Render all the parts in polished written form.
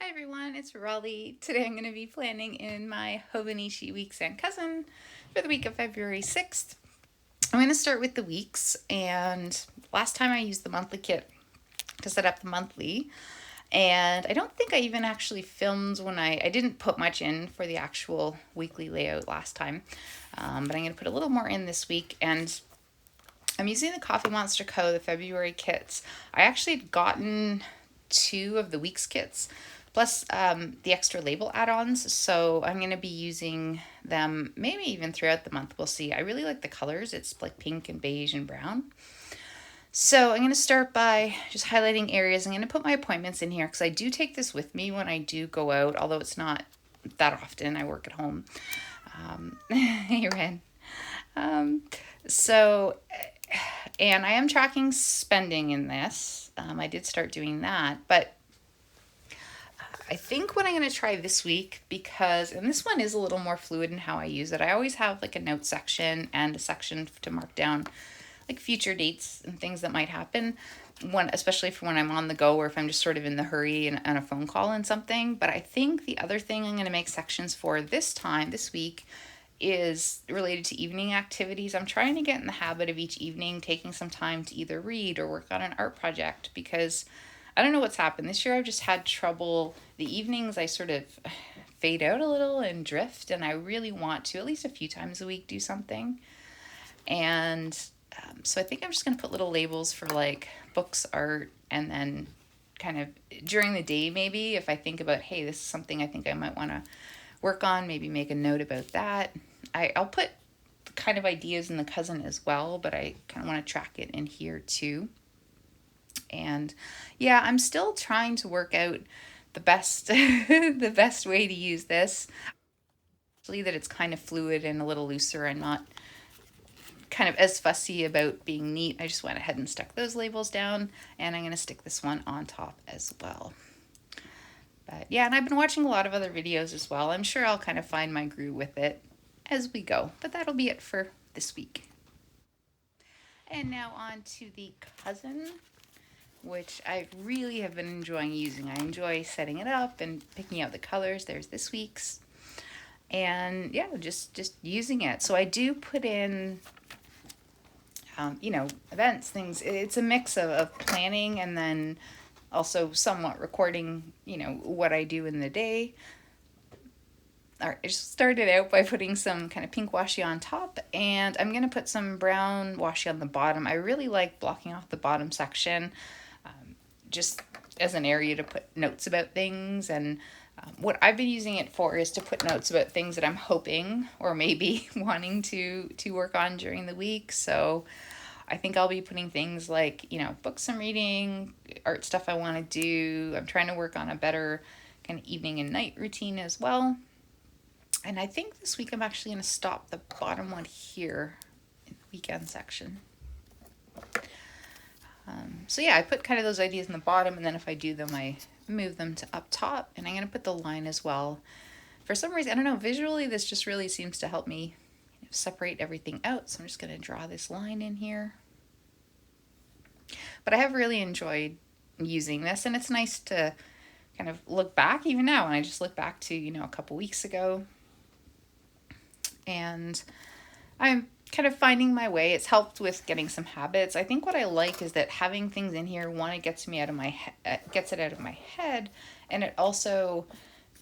Hi everyone, it's Raleigh. Today I'm going to be planning in my Hobonichi Weeks Cousin for the week of February 6th. I'm going to start with the weeks, and last time I used the monthly kit to set up the monthly, and I don't think I even actually filmed when I didn't put much in for the actual weekly layout last time, but I'm going to put a little more in this week, and I'm using the Coffee Monster Co., the February kits. I actually had gotten two of the weeks kits plus the extra label add-ons, so I'm going to be using them maybe even throughout the month. We'll see. I really like the colors. It's like pink and beige and brown. So I'm going to start by just highlighting areas. I'm going to put my appointments in here because I do take this with me when I do go out, although it's not that often. I work at home. Hey, Ren. Um, so, and I am tracking spending in this. I did start doing that, but I think what I'm going to try this week, and this one is a little more fluid in how I use it. I always have like a note section and a section to mark down like future dates and things that might happen, especially for when I'm on the go or if I'm just sort of in the hurry and on a phone call and something. But I think the other thing I'm going to make sections for this week, is related to evening activities. I'm trying to get in the habit of each evening taking some time to either read or work on an art project, because I don't know what's happened. This year I've just had trouble. The evenings I sort of fade out a little and drift, and I really want to, at least a few times a week, do something. And so I think I'm just going to put little labels for like books, art, and then kind of during the day, maybe if I think about, hey, this is something I think I might want to work on, maybe make a note about that. I'll put kind of ideas in the cousin as well, but I kind of want to track it in here too. And yeah, I'm still trying to work out the best the best way to use this. Actually, that it's kind of fluid and a little looser and not kind of as fussy about being neat. I just went ahead and stuck those labels down, and I'm going to stick this one on top as well. But yeah, and I've been watching a lot of other videos as well. I'm sure I'll kind of find my groove with it as we go. But that'll be it for this week. And now on to the cousin, which I really have been enjoying using. I enjoy setting it up and picking out the colors. There's this week's. And yeah, just using it. So I do put in, events, things. It's a mix of planning and then also somewhat recording, what I do in the day. I just started out by putting some kind of pink washi on top, and I'm going to put some brown washi on the bottom. I really like blocking off the bottom section, just as an area to put notes about things. And what I've been using it for is to put notes about things that I'm hoping or maybe wanting to work on during the week. So I think I'll be putting things like, books I'm reading, art stuff I want to do. I'm trying to work on a better kind of evening and night routine as well. And I think this week I'm actually going to stop the bottom one here in the weekend section. So yeah, I put kind of those ideas in the bottom, and then if I do them, I move them to up top, and I'm going to put the line as well. For some reason, I don't know, visually this just really seems to help me separate everything out, so I'm just going to draw this line in here. But I have really enjoyed using this, and it's nice to kind of look back even now, and I just look back to, a couple weeks ago, and I'm kind of finding my way. It's helped with getting some habits. I think what I like is that having things in here, one, it gets it out of my head, and it also,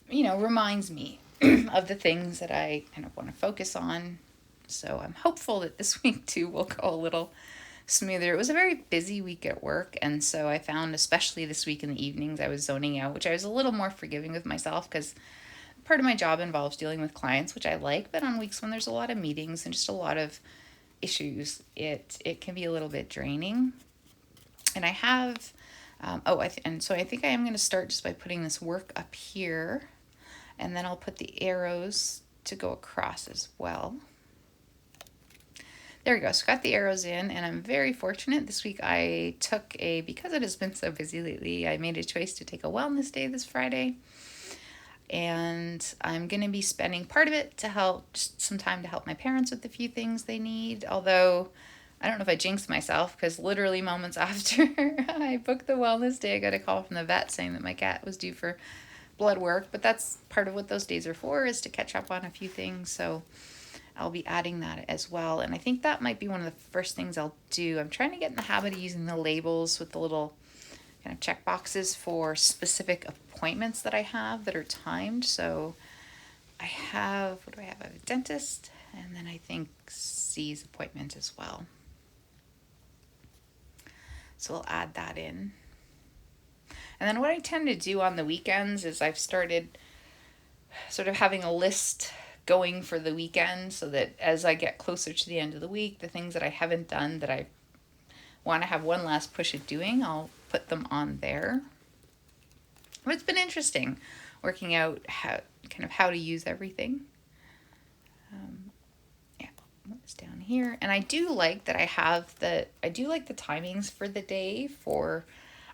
reminds me of the things that I kind of want to focus on. So I'm hopeful that this week too will go a little smoother. It was a very busy week at work, and so I found, especially this week in the evenings, I was zoning out, which I was a little more forgiving with myself because part of my job involves dealing with clients, which I like, but on weeks when there's a lot of meetings and just a lot of issues, it can be a little bit draining. And I have, so I think I am going to start just by putting this work up here, and then I'll put the arrows to go across as well. There we go. So got the arrows in, and I'm very fortunate. This week because it has been so busy lately, I made a choice to take a wellness day this Friday. And I'm going to be spending part of it to help, just some time to help my parents with a few things they need. Although, I don't know if I jinxed myself, because literally moments after I booked the wellness day, I got a call from the vet saying that my cat was due for blood work, but that's part of what those days are for, is to catch up on a few things. So I'll be adding that as well. And I think that might be one of the first things I'll do. I'm trying to get in the habit of using the labels with the little kind of check boxes for specific appointments that I have that are timed. So I have, what do I have? I have a dentist, and then I think C's appointment as well. So we'll add that in. And then what I tend to do on the weekends is I've started sort of having a list going for the weekend, so that as I get closer to the end of the week, the things that I haven't done that I want to have one last push at doing, I'll put them on there. But it's been interesting working out how to use everything. What's down here? And I do like that I do like the timings for the day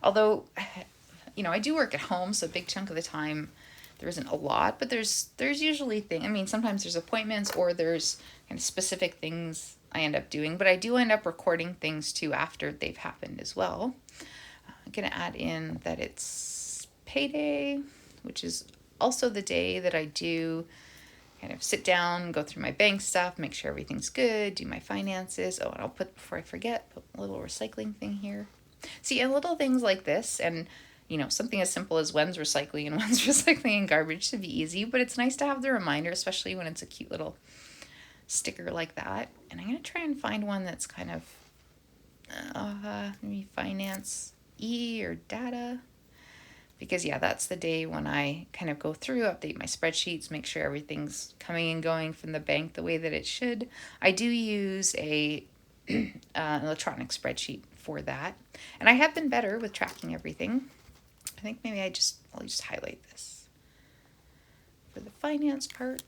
although, I do work at home, so a big chunk of the time there isn't a lot, but there's usually sometimes there's appointments or there's kind of specific things I end up doing, but I do end up recording things too after they've happened as well. I'm going to add in that it's payday, which is also the day that I do kind of sit down, go through my bank stuff, make sure everything's good, do my finances. Oh, and I'll before I forget, put a little recycling thing here. See, and little things like this, and something as simple as when's recycling and when's recycling and garbage should be easy, but it's nice to have the reminder, especially when it's a cute little sticker like that. And I'm going to try and find one that's kind of maybe finance or data, because that's the day when I kind of go through, update my spreadsheets, make sure everything's coming and going from the bank the way that it should. I do use a electronic spreadsheet for that, and I have been better with tracking everything. I think maybe I'll just highlight this for the finance part.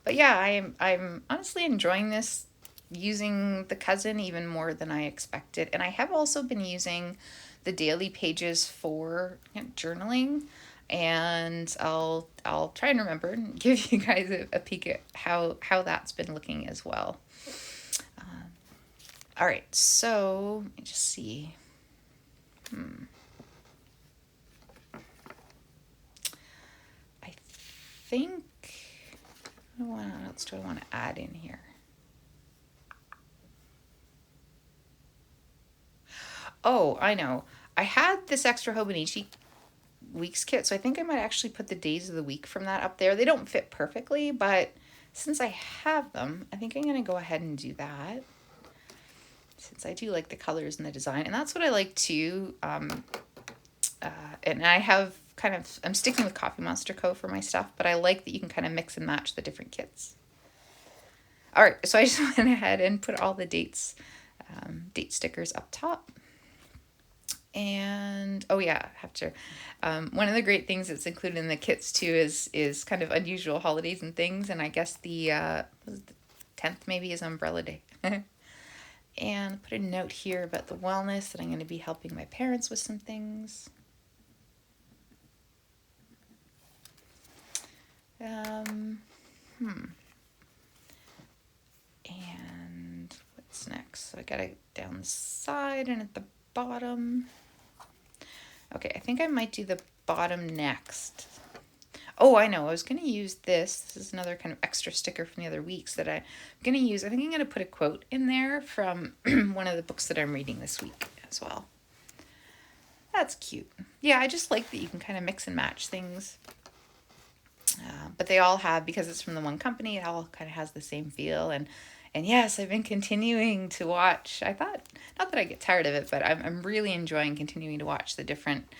But I'm honestly enjoying this, using the Cousin even more than I expected. And I have also been using the daily pages for journaling, and I'll try and remember and give you guys a peek at how that's been looking as well. All right, so let me just see. I think, what else do I want to add in here? Oh, I know. I had this extra Hobonichi Weeks kit, so I think I might actually put the days of the week from that up there. They don't fit perfectly, but since I have them, I think I'm going to go ahead and do that, since I do like the colors and the design. And that's what I like too. And I have I'm sticking with Coffee Monster Co. for my stuff, but I like that you can kind of mix and match the different kits. All right, so I just went ahead and put all the dates, date stickers up top. And have to. One of the great things that's included in the kits too is kind of unusual holidays and things. And I guess the 10th maybe is Umbrella Day. And put a note here about the wellness, that I'm going to be helping my parents with some things. And what's next? So I got it down the side and at the bottom. Okay, I think I might do the bottom next. Oh, I know. I was going to use this. This is another kind of extra sticker from the other weeks that I'm going to use. I think I'm going to put a quote in there from one of the books that I'm reading this week as well. That's cute. Yeah, I just like that you can kind of mix and match things. But they all have, because it's from the one company, it all kind of has the same feel. And yes, I've been continuing to watch. I thought, not that I get tired of it, but I'm really enjoying continuing to watch the different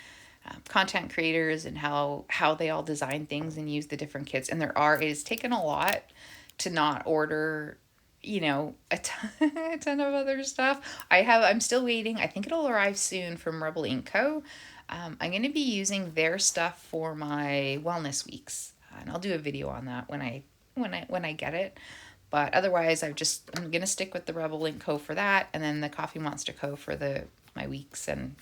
content creators and how they all design things and use the different kits. And it has taken a lot to not order, a ton of other stuff. I'm still waiting. I think it'll arrive soon from Rebel Ink Co. I'm going to be using their stuff for my wellness weeks, and I'll do a video on that when I get it. But otherwise, I'm going to stick with the Rebel Ink Co. for that, and then the Coffee Monster Co. for my weeks and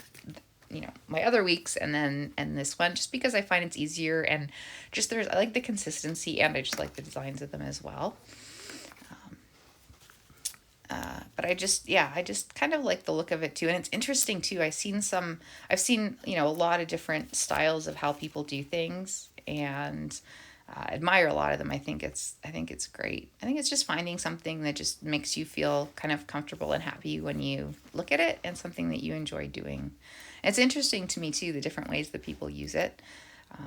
my other weeks, and this one, just because I find it's easier, and just I like the consistency, and I just like the designs of them as well. But I just kind of like the look of it too. And it's interesting too. I've seen, a lot of different styles of how people do things, and admire a lot of them. I think it's great. I think it's just finding something that just makes you feel kind of comfortable and happy when you look at it, and something that you enjoy doing. It's interesting to me too, the different ways that people use it.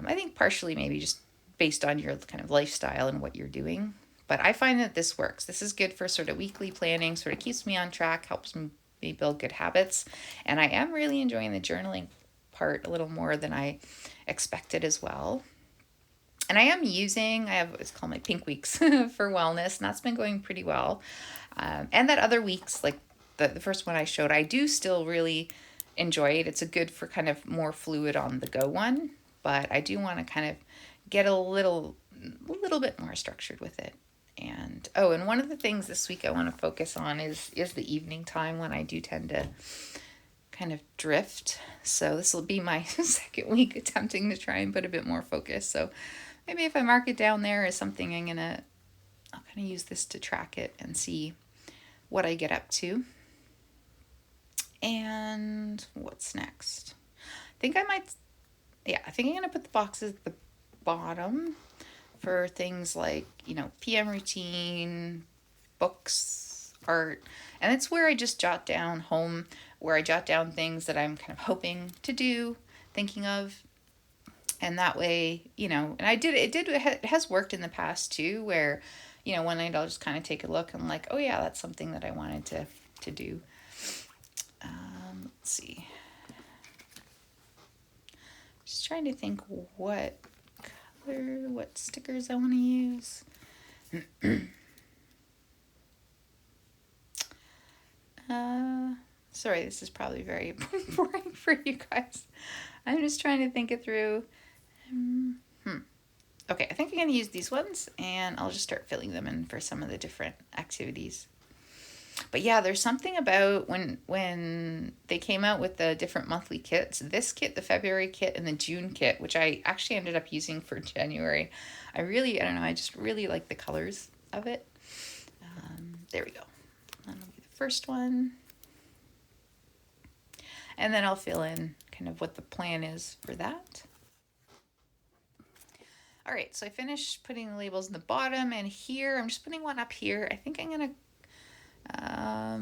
I think partially maybe just based on your kind of lifestyle and what you're doing. But I find that this works. This is good for sort of weekly planning, sort of keeps me on track, helps me build good habits. And I am really enjoying the journaling part a little more than I expected as well. And I have what's called my Pink Weeks for wellness, and that's been going pretty well. And that other weeks, like the first one I showed, I do still really enjoy it. It's a good for kind of more fluid on the go one, but I do want to kind of get a little bit more structured with it. And one of the things this week I want to focus on is the evening time, when I do tend to kind of drift. So this will be my second week attempting to try and put a bit more focus. So maybe if I mark it down there as something, I'll kind of use this to track it and see what I get up to. And what's next? I think I'm going to put the boxes at the bottom for things like, PM routine, books, art. And it's where I just jot down where I jot down things that I'm kind of hoping to do, thinking of. And that way, and it has worked in the past too, where, one night I'll just kind of take a look and I'm like, oh yeah, that's something that I wanted to do. Let's see. Just trying to think what stickers I want to use. Sorry, this is probably very boring for you guys. I'm just trying to think it through. Okay, I think I'm going to use these ones, and I'll just start filling them in for some of the different activities. But yeah, there's something about when they came out with the different monthly kits, this kit, the February kit, and the June kit, which I actually ended up using for January. I don't know, I just really like the colors of it. There we go. That'll be the first one. And then I'll fill in kind of what the plan is for that. All right, so I finished putting the labels in the bottom, and here, I'm just putting one up here. I think I'm going to I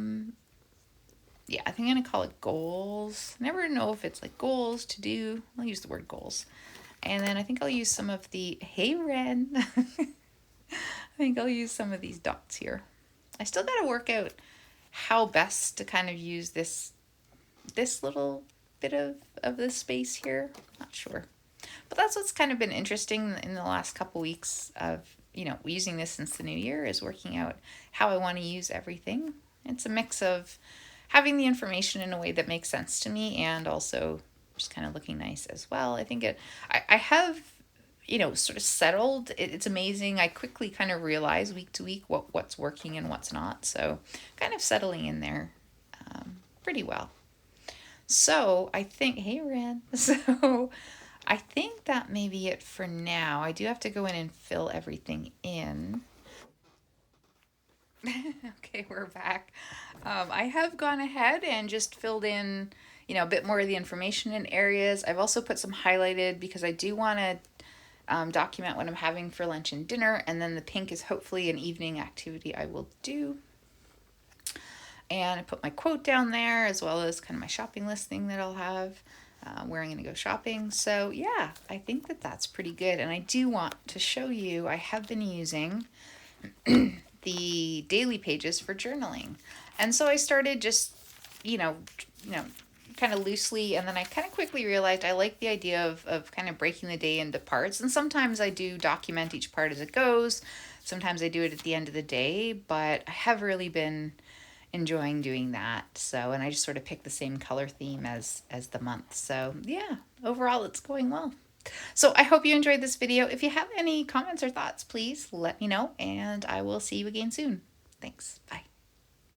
think I'm going to call it goals. Never know if it's like goals to do. I'll use the word goals. And then I think I'll use some of the, hey Ren, I think I'll use some of these dots here. I still got to work out how best to kind of use this little bit of this space here. Not sure. But that's what's kind of been interesting in the last couple weeks of, using this since the new year, is working out how I want to use everything. It's a mix of having the information in a way that makes sense to me, and also just kind of looking nice as well. I think I have, sort of settled. It's amazing. I quickly kind of realize week to week what's working and what's not. So kind of settling in there pretty well. So I think, hey Ren, so I think that may be it for now. I do have to go in and fill everything in. Okay, we're back. I have gone ahead and just filled in, a bit more of the information in areas. I've also put some highlighted because I do want to document what I'm having for lunch and dinner. And then the pink is hopefully an evening activity I will do. And I put my quote down there, as well as kind of my shopping list thing that I'll have. Where I'm going to go shopping. So yeah, I think that's pretty good. And I do want to show you, I have been using the daily pages for journaling. And so I started just, kind of loosely, and then I kind of quickly realized I like the idea of kind of breaking the day into parts. And sometimes I do document each part as it goes. Sometimes I do it at the end of the day, but I have really been enjoying doing that. So, and I just sort of pick the same color theme as the month. So yeah, overall it's going well. So I hope you enjoyed this video. If you have any comments or thoughts, please let me know, and I will see you again soon. Thanks. Bye.